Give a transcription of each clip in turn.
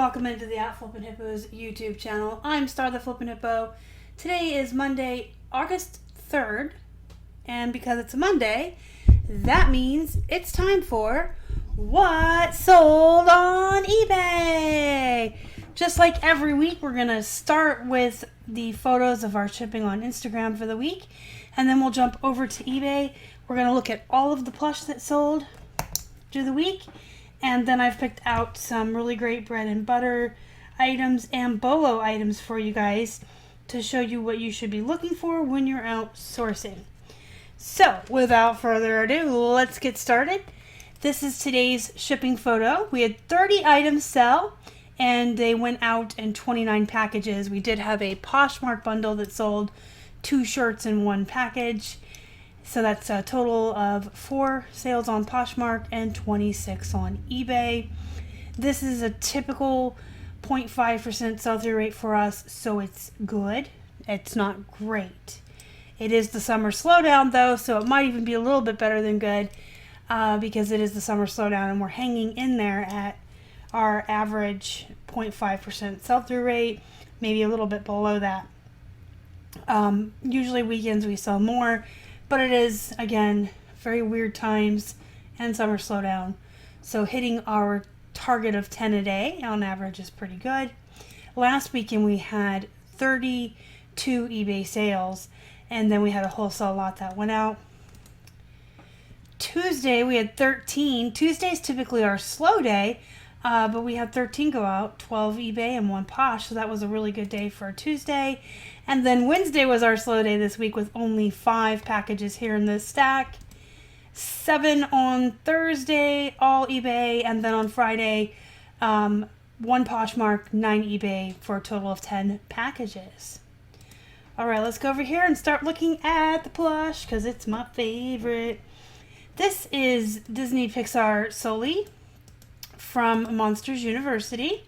welcome into the Flippin Hippos YouTube channel. I'm Star the Flippin Hippo. Today is Monday, August 3rd, and because it's a Monday, that means it's time for What Sold on eBay. Just like every week, we're going to start with the photos of our shipping on Instagram for the week, and then we'll jump over to eBay. We're going to look at all of the plush that sold through the week. And then I've picked out some really great bread and butter items and Bolo items for you guys to show you what you should be looking for when you're out sourcing. So, without further ado, let's get started. This is today's shipping photo. We had 30 items sell, and they went out in 29 packages. We did have a Poshmark bundle that sold 2 shirts in 1 package. So that's a total of 4 sales on Poshmark and 26 on eBay. This is a typical 0.5% sell-through rate for us, so it's good. It's not great. It is the summer slowdown, though, so it might even be a little bit better than good because it is the summer slowdown, and we're hanging in there at our average 0.5% sell-through rate, maybe a little bit below that. Usually weekends we sell more. But it is, again, very weird times and summer slowdown. So hitting our target of 10 a day on average is pretty good. Last weekend we had 32 eBay sales, and then we had a wholesale lot that went out. Tuesday we had 13. Tuesday is typically our slow day, but we had 13 go out, 12 eBay and 1 Posh, so that was a really good day for a Tuesday. And then Wednesday was our slow day this week with only 5 packages here in this stack. 7 on Thursday, all eBay, and then on Friday, 1 Poshmark, 9 eBay for a total of 10 packages. Alright, let's go over here and start looking at the plush because it's my favorite. This is Disney Pixar Sully from Monsters University,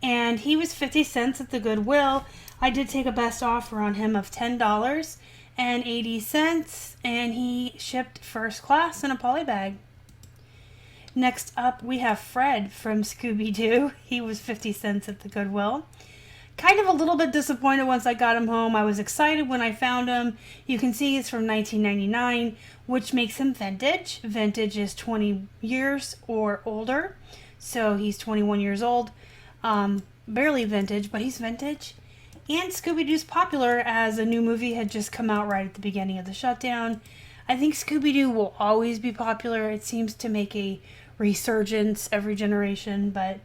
and he was 50 cents at the Goodwill. I did take a best offer on him of $10.80, and he shipped first class in a poly bag. Next up, we have Fred from Scooby-Doo. He was 50 cents at the Goodwill. Kind of a little bit disappointed once I got him home. I was excited when I found him. You can see he's from 1999, which makes him vintage. Vintage is 20 years or older, so he's 21 years old. Barely vintage, but he's vintage. And Scooby-Doo's popular as a new movie had just come out right at the beginning of the shutdown. I think Scooby-Doo will always be popular. It seems to make a resurgence every generation, but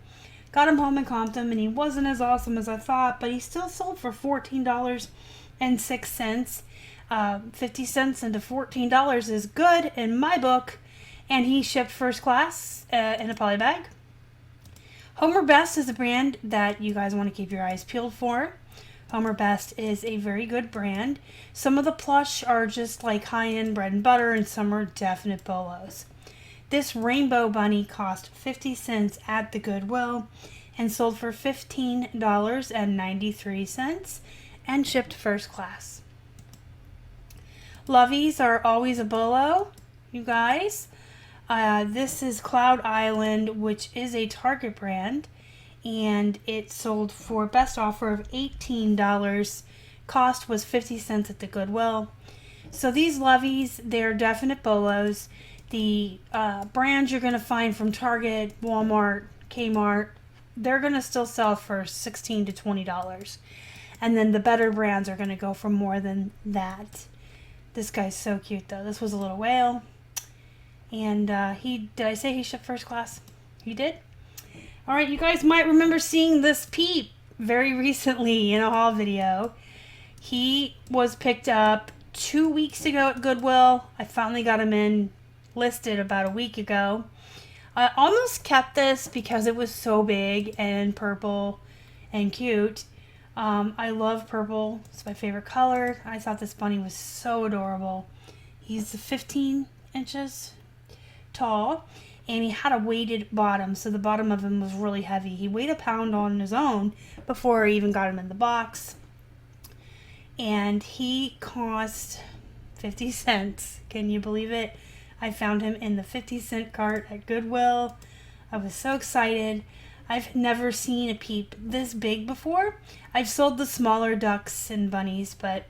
got him home and comped him, and he wasn't as awesome as I thought, but he still sold for $14.06. 50 cents into $14 is good in my book, and he shipped first class in a poly bag. Homer Best is a brand that you guys want to keep your eyes peeled for. Homer Best is a very good brand. Some of the plush are just like high-end bread and butter, and some are definite bolos. This rainbow bunny cost 50 cents at the Goodwill and sold for $15.93 and shipped first class. Loveys are always a bolo, you guys. This is Cloud Island, which is a Target brand, and it sold for best offer of $18. Cost was 50 cents at the Goodwill. So these Loveys, they're definite bolos. The brands you're going to find from Target, Walmart, Kmart, they're going to still sell for $16 to $20. And then the better brands are going to go for more than that. This guy's so cute, though. This was a little whale. And did I say he shipped first class? He did? Alright, you guys might remember seeing this peep very recently in a haul video. He was picked up 2 weeks ago at Goodwill. I finally got him in listed about a week ago. I almost kept this because it was so big and purple and cute. I love purple. It's my favorite color. I thought this bunny was so adorable. He's 15 inches tall, and he had a weighted bottom, so the bottom of him was really heavy. He weighed a pound on his own before I even got him in the box, and he cost 50 cents. Can you believe it? I found him in the 50-cent cart at Goodwill. I was so excited. I've never seen a peep this big before. I've sold the smaller ducks and bunnies, but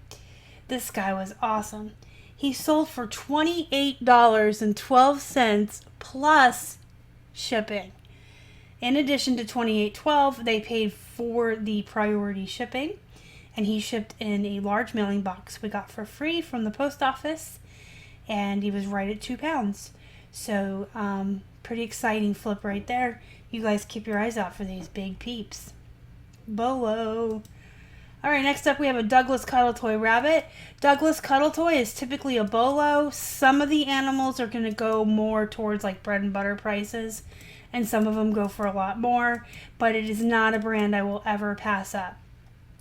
this guy was awesome. He sold for $28.12 plus shipping. In addition to $28.12, they paid for the priority shipping, and he shipped in a large mailing box we got for free from the post office, and he was right at 2 pounds. So, pretty exciting flip right there. You guys keep your eyes out for these big peeps. Bolo. Alright, next up we have a Douglas Cuddle Toy Rabbit. Douglas Cuddle Toy is typically a Bolo. Some of the animals are going to go more towards like bread and butter prices, and some of them go for a lot more, but it is not a brand I will ever pass up.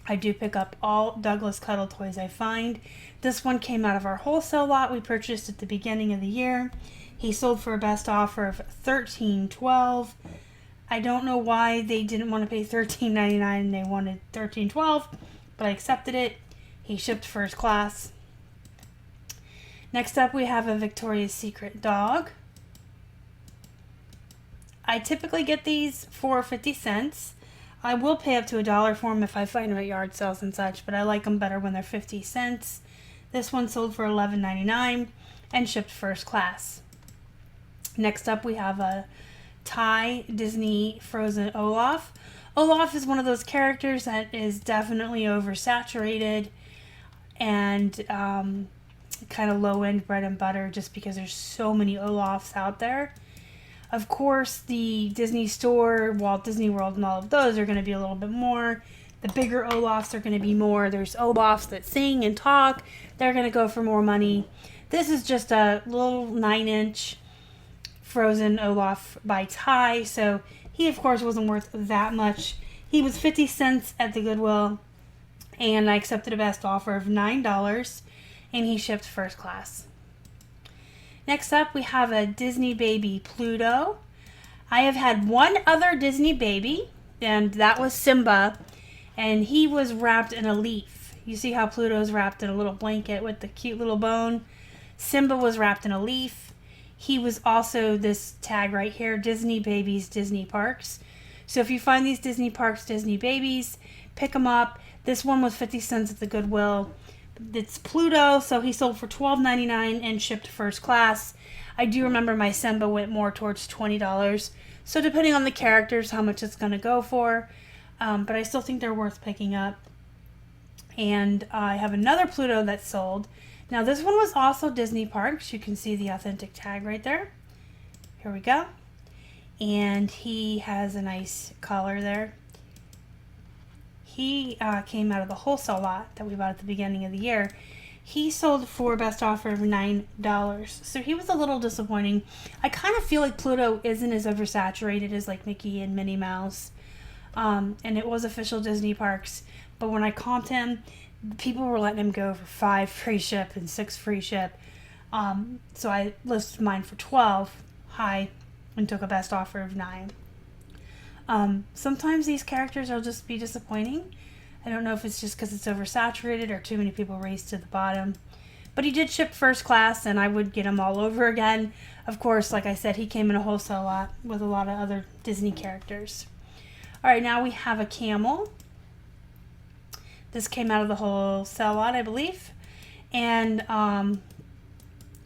I do pick up all Douglas Cuddle Toys I find. This one came out of our wholesale lot we purchased at the beginning of the year. He sold for a best offer of $13.12. I don't know why they didn't want to pay $13.99 and they wanted $13.12, but I accepted it. He shipped first class. Next up we have a Victoria's Secret dog. I typically get these for 50 cents. I will pay up to $1 for them if I find them at yard sales and such, but I like them better when they're 50 cents. This one sold for $11.99 and shipped first class. Next up we have a Thai Disney Frozen Olaf. Olaf is one of those characters that is definitely oversaturated and kind of low-end bread and butter just because there's so many Olafs out there. Of course, the Disney Store, Walt Disney World, and all of those are going to be a little bit more. The bigger Olafs are going to be more. There's Olafs that sing and talk. They're going to go for more money. This is just a little 9-inch Frozen Olaf by Thai, so he of course wasn't worth that much. He was 50 cents at the Goodwill, and I accepted a best offer of $9, and he shipped first class. Next up we have a Disney Baby Pluto. I have had one other Disney baby, and that was Simba, and he was wrapped in a leaf. You see how Pluto's wrapped in a little blanket with the cute little bone? Simba was wrapped in a leaf. He was also this tag right here, Disney Babies, Disney Parks. So if you find these Disney Parks, Disney Babies, pick them up. This one was 50 cents at the Goodwill. It's Pluto, so he sold for $12.99 and shipped first class. I do remember my Simba went more towards $20. So depending on the characters, how much it's going to go for. But I still think they're worth picking up. And I have another Pluto that sold. Now this one was also Disney Parks. You can see the authentic tag right there. Here we go. And he has a nice collar there. He came out of the wholesale lot that we bought at the beginning of the year. He sold for a best offer of $9. So he was a little disappointing. I kind of feel like Pluto isn't as oversaturated as like Mickey and Minnie Mouse. And it was official Disney Parks. But when I comped him, people were letting him go for 5 free ship and 6 free ship. So I listed mine for 12 high and took a best offer of 9. Sometimes these characters will just be disappointing. I don't know if it's just because it's oversaturated or too many people race to the bottom. But he did ship first class, and I would get him all over again. Of course, like I said, he came in a wholesale lot with a lot of other Disney characters. Alright, now we have a camel. This came out of the wholesale lot, I believe. And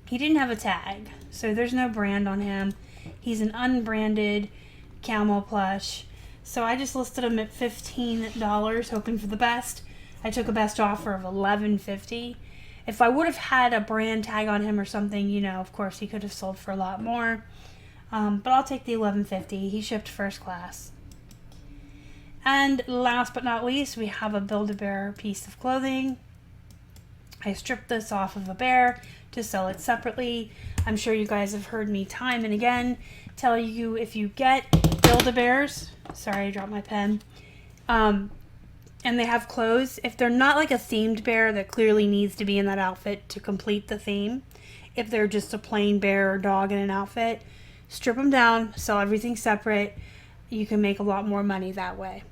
he didn't have a tag, so there's no brand on him. He's an unbranded camel plush. So I just listed him at $15, hoping for the best. I took a best offer of $11.50. If I would have had a brand tag on him or something, you know, of course he could have sold for a lot more. But I'll take the $11.50. He shipped first class. And last but not least, we have a Build-A-Bear piece of clothing. I stripped this off of a bear to sell it separately. I'm sure you guys have heard me time and again tell you if you get Build-A-Bears, sorry I dropped my pen, and they have clothes, if they're not like a themed bear that clearly needs to be in that outfit to complete the theme, if they're just a plain bear or dog in an outfit, strip them down, sell everything separate. You can make a lot more money that way.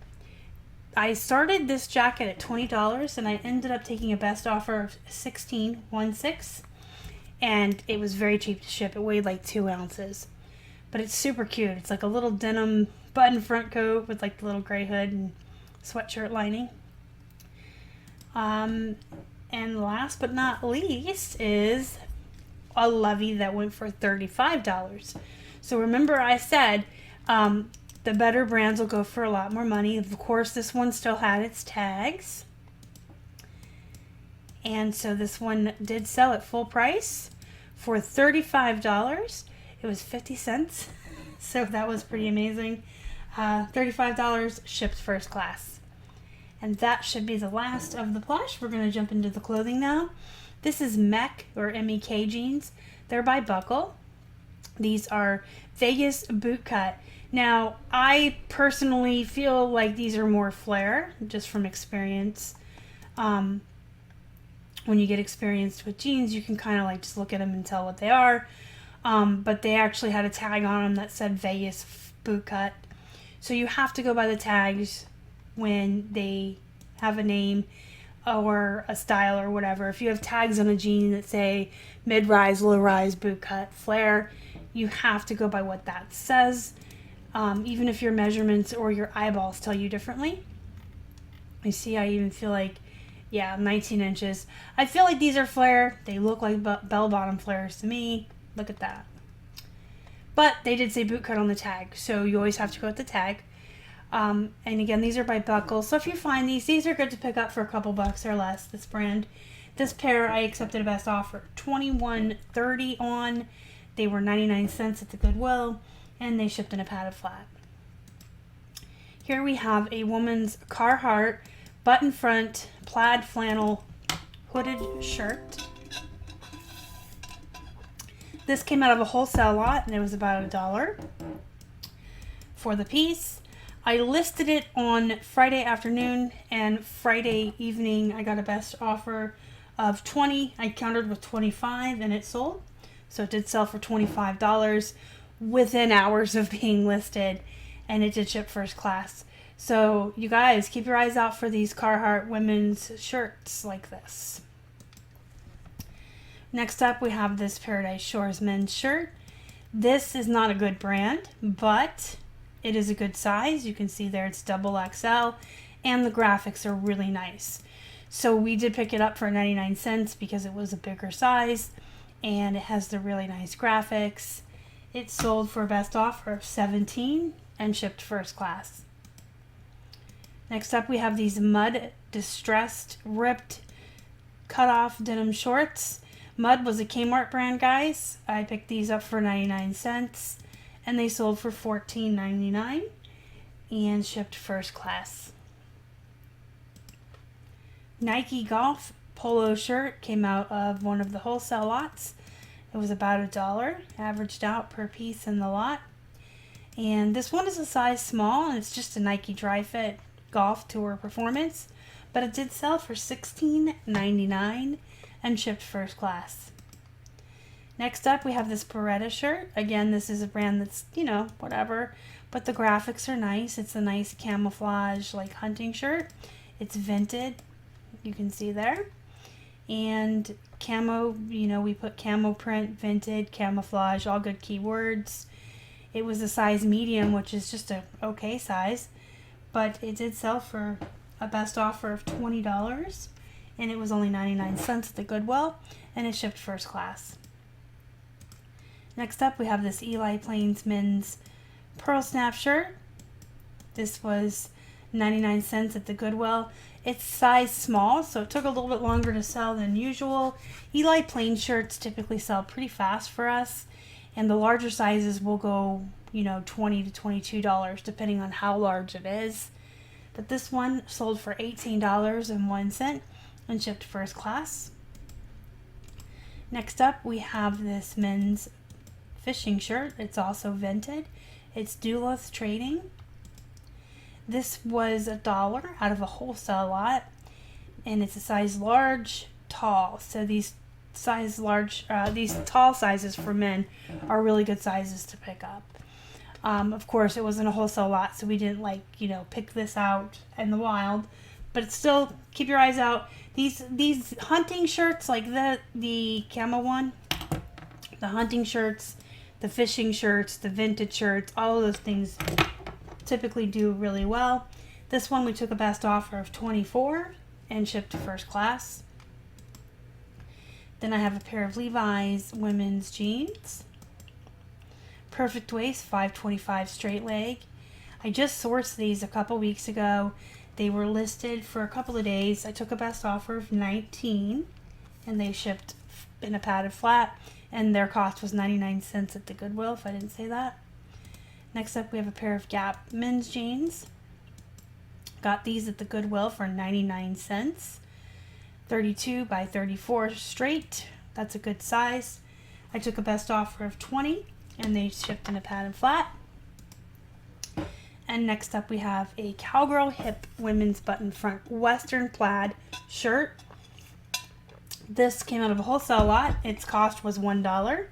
I started this jacket at $20 and I ended up taking a best offer of $16.16, and it was very cheap to ship. It weighed like 2 ounces, but it's super cute. It's like a little denim button front coat with like the little gray hood and sweatshirt lining. And last but not least is a lovey that went for $35. So remember I said the better brands will go for a lot more money. Of course, this one still had its tags. And so this one did sell at full price for $35. It was 50 cents. So that was pretty amazing. $35 shipped first class. And that should be the last of the plush. We're going to jump into the clothing now. This is MEK or MEK jeans. They're by Buckle. These are Vegas boot cut. Now, I personally feel like these are more flare, just from experience. When you get experienced with jeans, you can kind of like just look at them and tell what they are. But they actually had a tag on them that said Vegas boot cut. So you have to go by the tags when they have a name or a style or whatever. If you have tags on a jean that say mid-rise, low-rise, boot cut, flare, you have to go by what that says. Even if your measurements or your eyeballs tell you differently. You see, I even feel like, yeah, 19 inches. I feel like these are flare. They look like bell-bottom flares to me. Look at that. But they did say boot cut on the tag, so you always have to go with the tag. And again, these are by Buckle. So if you find these are good to pick up for a couple bucks or less, this brand. This pair, I accepted a best offer. $21.30 on. They were 99 cents at the Goodwill, and they shipped in a padded flat. Here we have a woman's Carhartt button front plaid flannel hooded shirt. This came out of a wholesale lot, and it was about $1 for the piece. I listed it on Friday afternoon, and Friday evening I got a best offer of $20. I countered with $25, and it sold. So it did sell for $25 within hours of being listed, and it did ship first class. So you guys, keep your eyes out for these Carhartt women's shirts like this. Next up, we have this Paradise Shores men's shirt. This is not a good brand, but it is a good size. You can see there it's XXL, and the graphics are really nice. So we did pick it up for 99 cents because it was a bigger size, and it has the really nice graphics. It sold for a best offer of $17 and shipped first class. Next up, we have these Mud distressed, ripped, cut-off denim shorts. Mud was a Kmart brand, guys. I picked these up for 99 cents, and they sold for $14.99 and shipped first class. Nike Golf polo shirt came out of one of the wholesale lots. It was about $1, averaged out per piece in the lot. And this one is a size small, and it's just a Nike Dry Fit Golf Tour Performance, but it did sell for $16.99 and shipped first class. Next up, we have this Beretta shirt. Again, this is a brand that's, whatever, but the graphics are nice. It's a nice camouflage, like, hunting shirt. It's vented, you can see there. And camo, we put camo print, vented, camouflage, all good keywords. It was a size medium, which is just a okay size, but it did sell for a best offer of $20, and it was only 99 cents at the Goodwill, and it shipped first class. Next up, we have this Eli Plains men's pearl snap shirt. This was 99 cents at the Goodwill. It's size small, so it took a little bit longer to sell than usual. Eli Plains shirts typically sell pretty fast for us, and the larger sizes will go, $20 to $22, depending on how large it is. But this one sold for $18.01 and shipped first class. Next up, we have this men's fishing shirt. It's also vented. It's Duluth Trading. This was $1 out of a wholesale lot, and it's a size large, tall. So these tall sizes for men are really good sizes to pick up. Of course, it wasn't a wholesale lot, so we didn't pick this out in the wild. But it's still, keep your eyes out. These hunting shirts, like the camo one, the hunting shirts, the fishing shirts, the vintage shirts, all of those things typically do really well. This one we took a best offer of $24 and shipped to first class. Then I have a pair of Levi's women's jeans. Perfect waist, 525 straight leg. I just sourced these a couple weeks ago. They were listed for a couple of days. I took a best offer of $19 and they shipped in a padded flat, and their cost was 99 cents at the Goodwill, if I didn't say that. Next up we have a pair of Gap men's jeans. Got these at the Goodwill for 99 cents. 32 by 34 straight. That's a good size. I took a best offer of $20 and they shipped in a padded flat. And next up we have a Cowgirl Hip women's button front Western plaid shirt. This came out of a wholesale lot. Its cost was $1.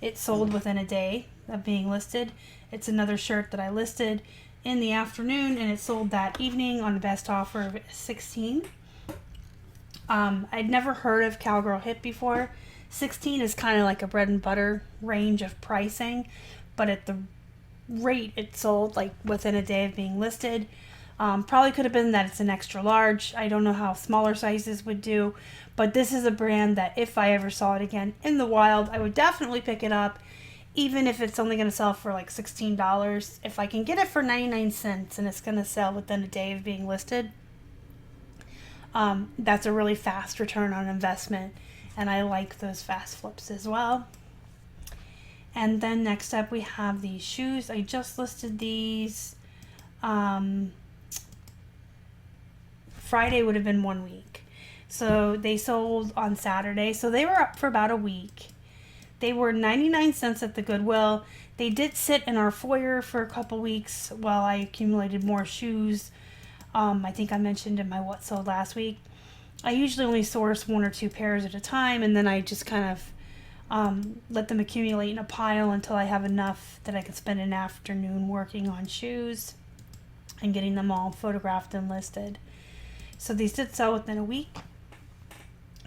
It sold within a day of being listed. It's another shirt that I listed in the afternoon and it sold that evening on the best offer of $16. I'd never heard of Cowgirl Hip before. $16 is kind of like a bread and butter range of pricing, but at the rate it sold, like within a day of being listed, probably could have been that it's an extra large. I don't know how smaller sizes would do, but this is a brand that if I ever saw it again in the wild, I would definitely pick it up, even if it's only going to sell for like $16. If I can get it for 99 cents and it's going to sell within a day of being listed, that's a really fast return on investment, and I like those fast flips as well. And then next up we have these shoes. I just listed these. Friday would have been 1 week. So they sold on Saturday. So they were up for about a week. They were 99 cents at the Goodwill. They did sit in our foyer for a couple weeks while I accumulated more shoes. I think I mentioned in my what sold last week. I usually only source 1 or 2 pairs at a time, and then I just kind of let them accumulate in a pile until I have enough that I can spend an afternoon working on shoes and getting them all photographed and listed. So these did sell within a week.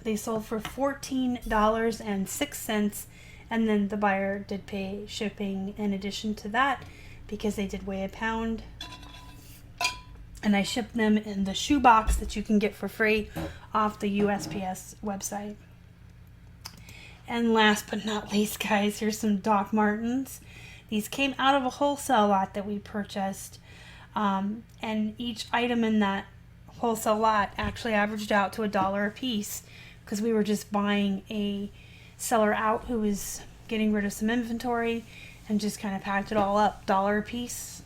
They sold for $14.06, and then the buyer did pay shipping in addition to that because they did weigh a pound. And I shipped them in the shoe box that you can get for free off the USPS website. And last but not least, guys, here's some Doc Martens. These came out of a wholesale lot that we purchased. And each item in that wholesale lot actually averaged out to $1 a piece because we were just buying a seller out who was getting rid of some inventory and just kind of packed it all up. $1 a piece.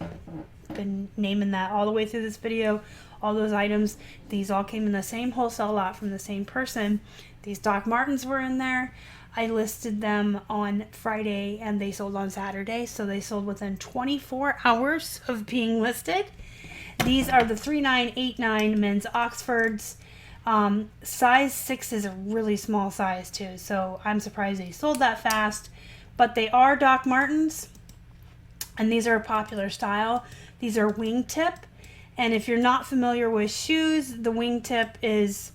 Been naming that all the way through this video. All those items, these all came in the same wholesale lot from the same person. These Doc Martens were in there. I listed them on Friday and they sold on Saturday, so they sold within 24 hours of being listed. These are the 3989 men's Oxfords. Size 6 is a really small size too, so I'm surprised they sold that fast. But they are Doc Martens, and these are a popular style. These are wingtip, and if you're not familiar with shoes, the wingtip is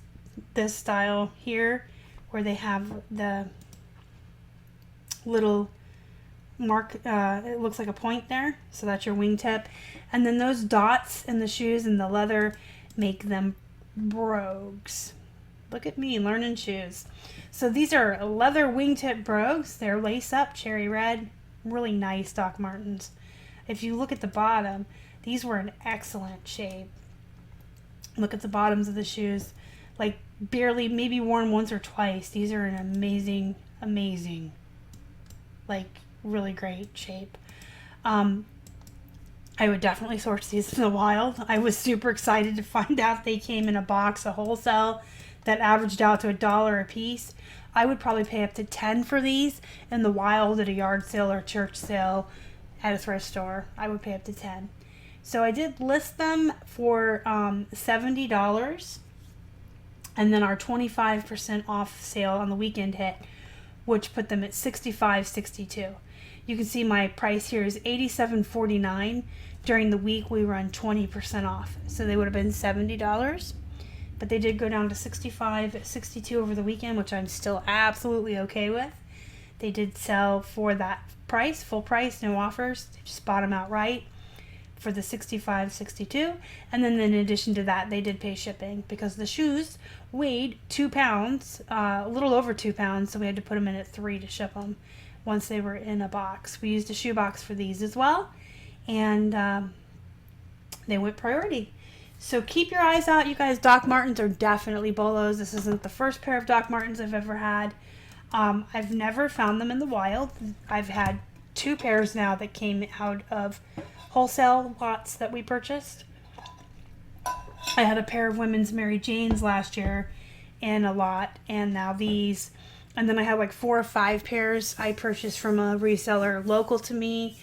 this style here, where they have the little mark, it looks like a point there, so that's your wingtip. And then those dots in the shoes and the leather make them brogues. Look at me learning shoes. So these are leather wingtip brogues. They're lace up, cherry red, really nice Doc Martens. If you look at the bottom, these were in excellent shape. Look at the bottoms of the shoes, like barely, maybe worn once or twice. These are in amazing, like really great shape. I would definitely source these in the wild. I was super excited to find out they came in a box of wholesale that averaged out to $1 a piece. I would probably pay up to $10 for these in the wild at a yard sale or church sale at a thrift store. I would pay up to $10. So I did list them for $70, and then our 25% off sale on the weekend hit, which put them at $65.62. You can see my price here is $87.49. During the week we run 20% off, so they would have been $70, but they did go down to $65.62 over the weekend, which I'm still absolutely okay with. They did sell for that price, full price, no offers. They just bought them outright for the 65, 62. And then in addition to that, they did pay shipping because the shoes weighed 2 pounds, a little over 2 pounds. So we had to put them in at 3 to ship them once they were in a box. We used a shoe box for these as well. And they went priority. So keep your eyes out, you guys. Doc Martens are definitely Bolos. This isn't the first pair of Doc Martens I've ever had. I've never found them in the wild. I've had 2 pairs now that came out of wholesale lots that we purchased. I had a pair of women's Mary Janes last year in a lot, and now these. And then I had like 4 or 5 pairs I purchased from a reseller local to me.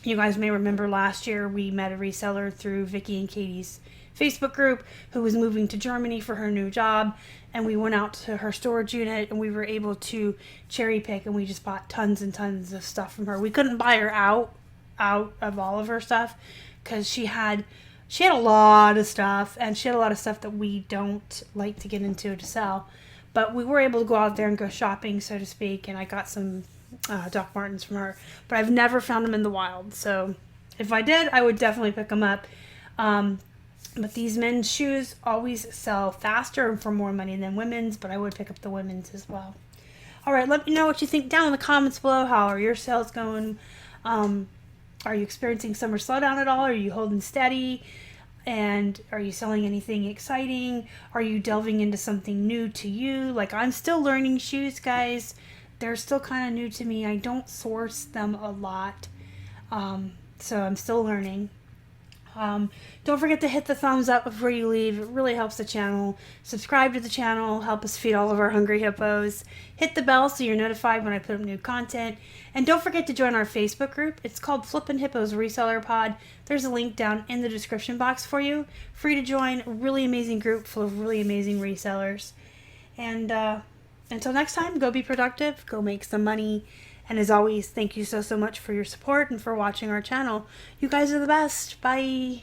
You guys may remember last year we met a reseller through Vicky and Katie's Facebook group who was moving to Germany for her new job, and we went out to her storage unit and we were able to cherry pick, and we just bought tons and tons of stuff from her. We couldn't buy her out of all of her stuff because she had a lot of stuff, and she had a lot of stuff that we don't like to get into to sell. But we were able to go out there and go shopping, so to speak, and I got some Doc Martens from her, but I've never found them in the wild. So if I did, I would definitely pick them up. But these men's shoes always sell faster and for more money than women's, but I would pick up the women's as well. All right, let me know what you think down in the comments below. How are your sales going? Are you experiencing summer slowdown at all? Are you holding steady? And are you selling anything exciting? Are you delving into something new to you? Like, I'm still learning shoes, guys. They're still kind of new to me. I don't source them a lot. So I'm still learning. Don't forget to hit the thumbs up before you leave. It really helps the channel. Subscribe to the channel. Help us feed all of our hungry hippos. Hit the bell so you're notified when I put up new content. And don't forget to join our Facebook group. It's called Flippin' Hippos Reseller Pod. There's a link down in the description box for you. Free to join. A really amazing group full of really amazing resellers. And until next time, go be productive. Go make some money. And as always, thank you so much for your support and for watching our channel. You guys are the best. Bye.